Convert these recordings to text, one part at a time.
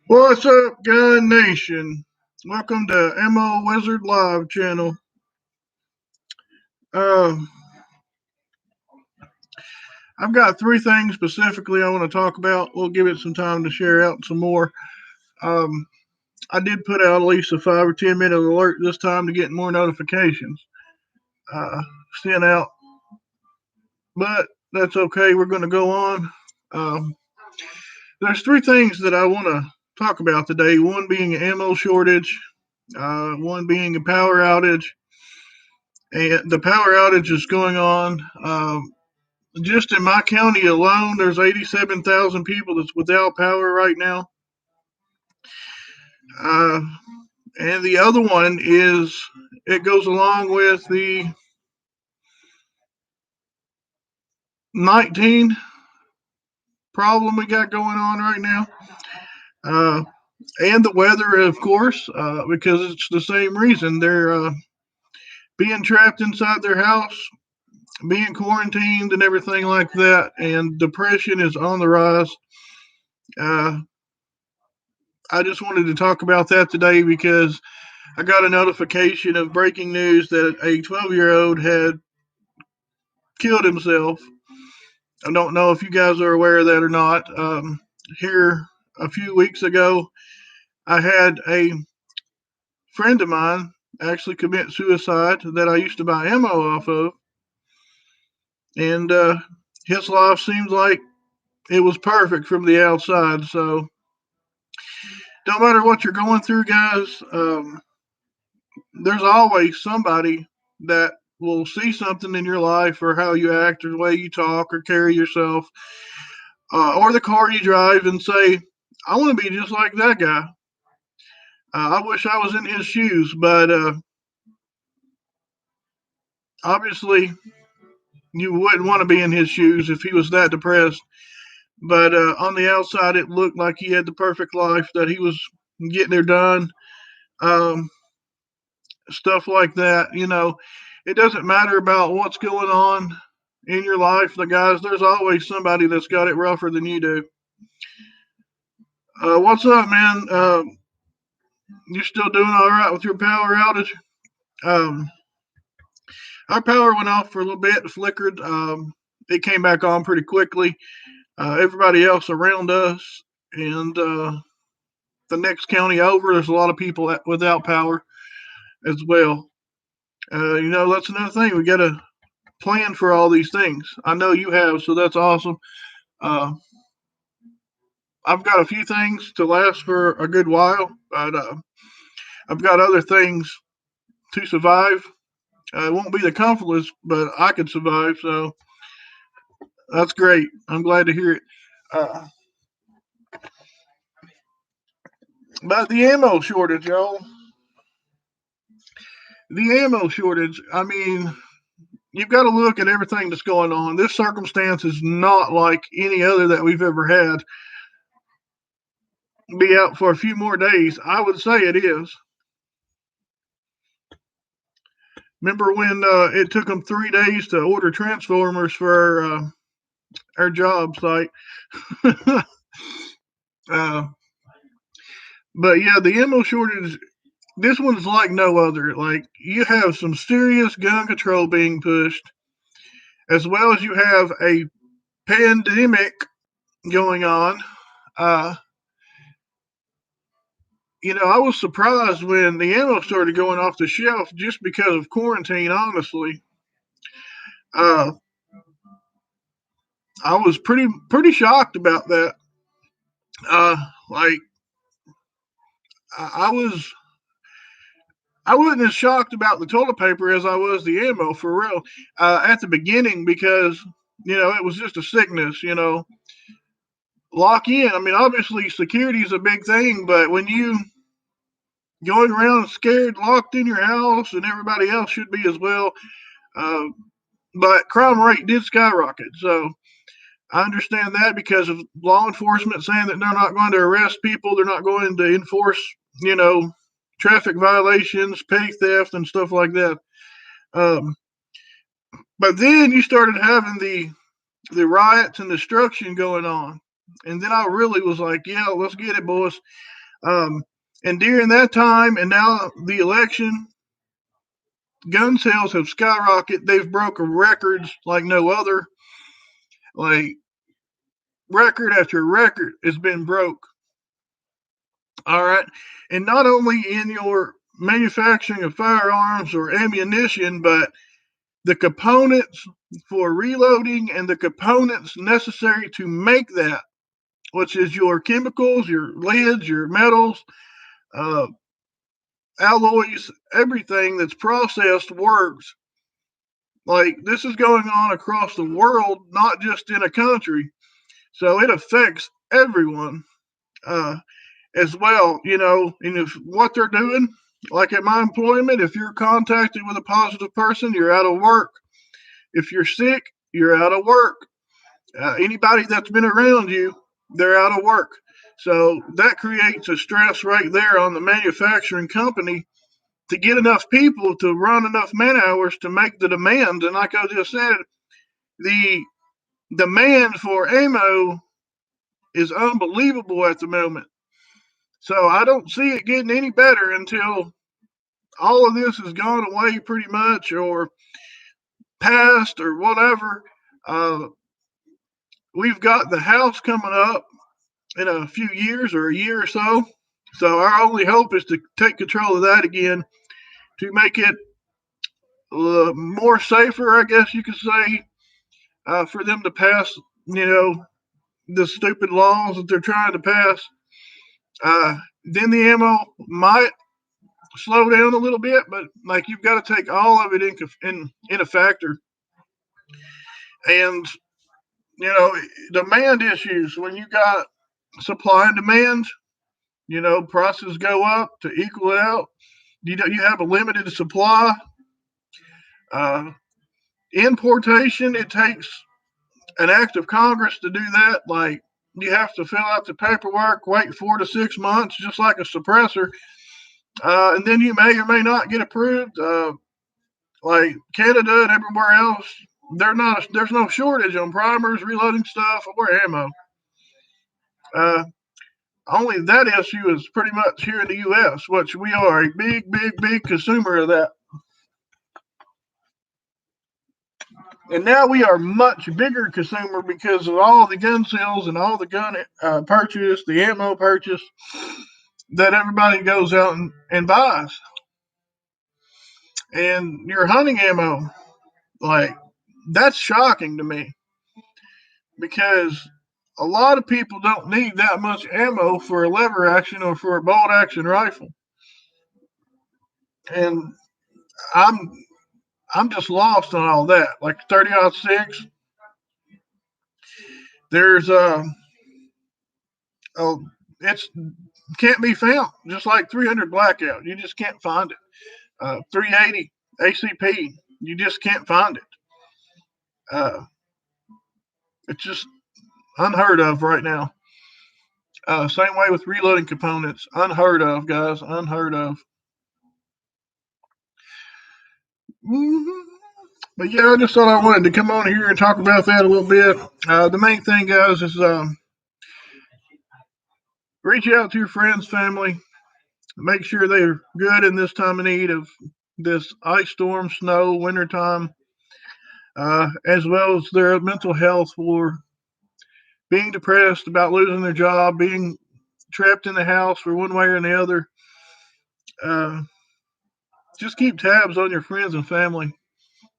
What's up, Gun Nation? Welcome to MO Wizard Live channel. Uh, I've got three things specifically I want to talk about. We'll give it some time to share out some more. Um, I did put out at least a 5 or 10 minute alert this time to get more notifications sent out, but that's okay. We're going to go on. Um, there's three things that I want to talk about today. One being an ammo shortage, one being a power outage, and the power outage is going on. Just in my county alone, there's 87,000 people that's without power right now. Uh, and the other one is it goes along with the 19 problem we got going on right now. Uh, and the weather, of course, because it's the same reason. They're being trapped inside their house, being quarantined, and everything like that. And depression is on the rise. Uh, I just wanted to talk about that today because I got a notification of breaking news that a 12-year-old had killed himself. I don't know if you guys are aware of that or not. Here, a few weeks ago, I had a friend of mine actually commit suicide that I used to buy ammo off of. And his life seems like it was perfect from the outside. So, don't matter what you're going through, guys, there's always somebody that will see something in your life or how you act or the way you talk or carry yourself or the car you drive and say, I want to be just like that guy. I wish I was in his shoes, but obviously you wouldn't want to be in his shoes if he was that depressed. But on the outside, it looked like he had the perfect life, that he was getting there done. Um, Stuff like that. It doesn't matter about what's going on in your life, the guys. There's always somebody that's got it rougher than you do. What's up, man? You still doing all right with your power outage? Um, our power went off for a little bit, flickered. It came back on pretty quickly. Everybody else around us and the next county over, there's a lot of people without power as well. That's another thing. We got to plan for all these things. I know you have, so that's awesome. Uh, I've got a few things to last for a good while, but I've got other things to survive. It won't be the comfortless, but I could survive, so that's great. I'm glad to hear it. Uh, but the ammo shortage, y'all. The ammo shortage. I mean, you've got to look at everything that's going on. This circumstance is not like any other that we've ever had. Be out for a few more days. I would say it is. Remember when it took them 3 days to order transformers for our job site? uh, but yeah, the ammo shortage. This one's like no other. Like you have some serious gun control being pushed, as well as you have a pandemic going on. Uh, I was surprised when the ammo started going off the shelf just because of quarantine. Honestly, uh, I was pretty shocked about that. Like I was, I wasn't as shocked about the toilet paper as I was the ammo for real at the beginning because it was just a sickness. Lock in. I mean, obviously security is a big thing, but when you going around scared, locked in your house, and everybody else should be as well. Uh, but crime rate did skyrocket. So I understand that because of law enforcement saying that they're not going to arrest people, they're not going to enforce, traffic violations, petty theft, and stuff like that. Um, but then you started having the riots and destruction going on, And then I really was like, yeah, let's get it, boys. Um, and during that time, and now the election, gun sales have skyrocketed. They've broken records like no other. Like record after record has been broke. All right. And not only in your manufacturing of firearms or ammunition, but the components for reloading and the components necessary to make that, which is your chemicals, your leads, your metals, uh, alloys, everything that's processed works. Like this is going on across the world, not just in a country. So it affects everyone uh, as well, And if what they're doing, like at my employment, if you're contacted with a positive person, you're out of work. If you're sick, you're out of work. Anybody that's been around you, they're out of work. So that creates a stress right there on the manufacturing company to get enough people to run enough man hours to make the demand. And like I just said, the demand for ammo is unbelievable at the moment. So I don't see it getting any better until all of this has gone away pretty much or passed or whatever. Uh, we've got the House coming up in a few years or a year or so. So our only hope is to take control of that again to make it more safer, I guess you could say, for them to pass, the stupid laws that they're trying to pass. Then the ammo might slow down a little bit, but like you've got to take all of it in a factor. And demand issues when you got supply and demand. Prices go up to equal it out. You have a limited supply. Uh, Importation, it takes an act of Congress to do that. Like you have to fill out the paperwork, wait 4 to 6 months, just like a suppressor, and then you may or may not get approved. Like Canada and everywhere else, there's no shortage on primers, reloading stuff, or ammo. Uh, Only that issue is pretty much here in the U.S., which we are a big, big, big consumer of that. And now we are much bigger consumer because of all the gun sales and all the gun purchase, the ammo purchase that everybody goes out and buys. And your hunting ammo, like, that's shocking to me because a lot of people don't need that much ammo for a lever action or for a bolt action rifle. And I'm I'm just lost on all that. Like 30-06, there's oh, it's can't be found. Just like 300 blackout, you just can't find it. 380 ACP, you just can't find it. Uh, it's just unheard of right now. Same way with reloading components, unheard of, guys, unheard of. Mm-hmm. But yeah, I just thought I wanted to come on here and talk about that a little bit. The main thing, guys, is reach out to your friends, family, make sure they're good in this time of need of this ice storm, snow, wintertime, as well as their mental health for being depressed about losing their job, being trapped in the house for one way or the other. Uh, just keep tabs on your friends and family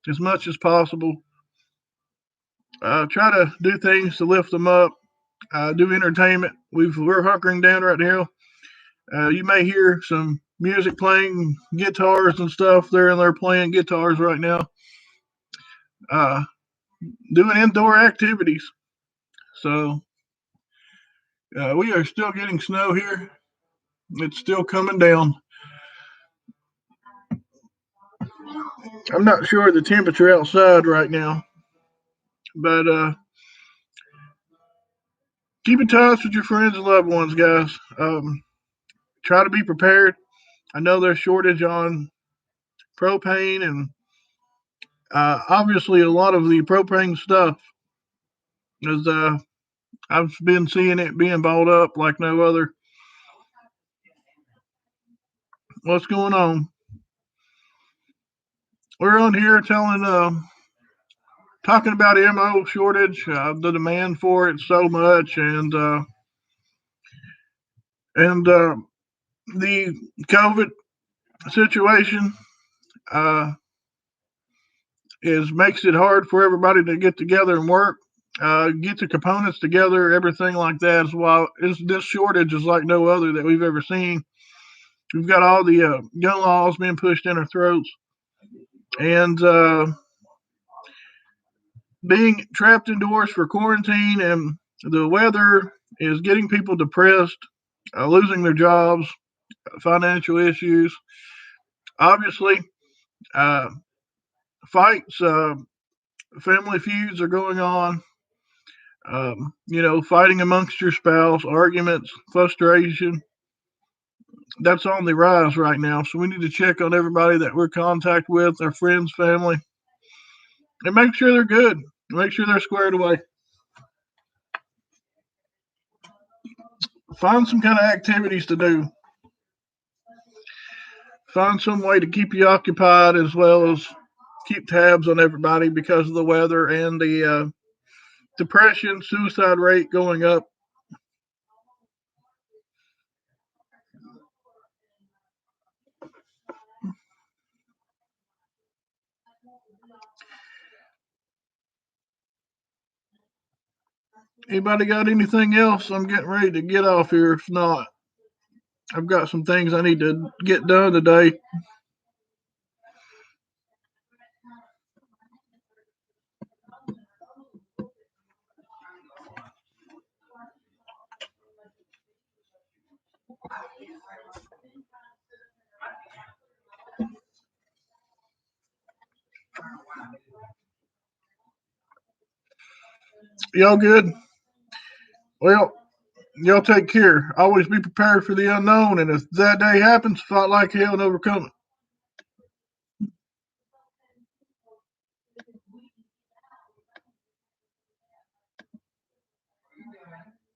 as much as possible. Try to do things to lift them up. Do entertainment. We're hunkering down right now. You may hear some music playing, guitars and stuff. They're playing guitars right now. Uh, Doing indoor activities. So we are still getting snow here. It's still coming down. I'm not sure the temperature outside right now, but keep in touch with your friends and loved ones, guys. Try to be prepared. I know there's shortage on propane and obviously a lot of the propane stuff is I've been seeing it being bought up like no other. What's going on? We're on here talking about ammo shortage, the demand for it so much, and the COVID situation uh, is makes it hard for everybody to get together and work, get the components together, everything like that. Is why this shortage is like no other that we've ever seen. We've got all the gun laws being pushed in our throats, and being trapped indoors for quarantine, and the weather is getting people depressed, losing their jobs, financial issues. Obviously, uh, fights, family feuds are going on. Fighting amongst your spouse, arguments, frustration. That's on the rise right now. So we need to check on everybody that we're in contact with, our friends, family, and make sure they're good. Make sure they're squared away. Find some kind of activities to do. Find some way to keep you occupied as well as keep tabs on everybody because of the weather and the depression, suicide rate going up. Anybody got anything else? I'm getting ready to get off here. If not, I've got some things I need to get done today. Y'all good? Well, y'all take care. Always be prepared for the unknown, and if that day happens, fight like hell and overcome it.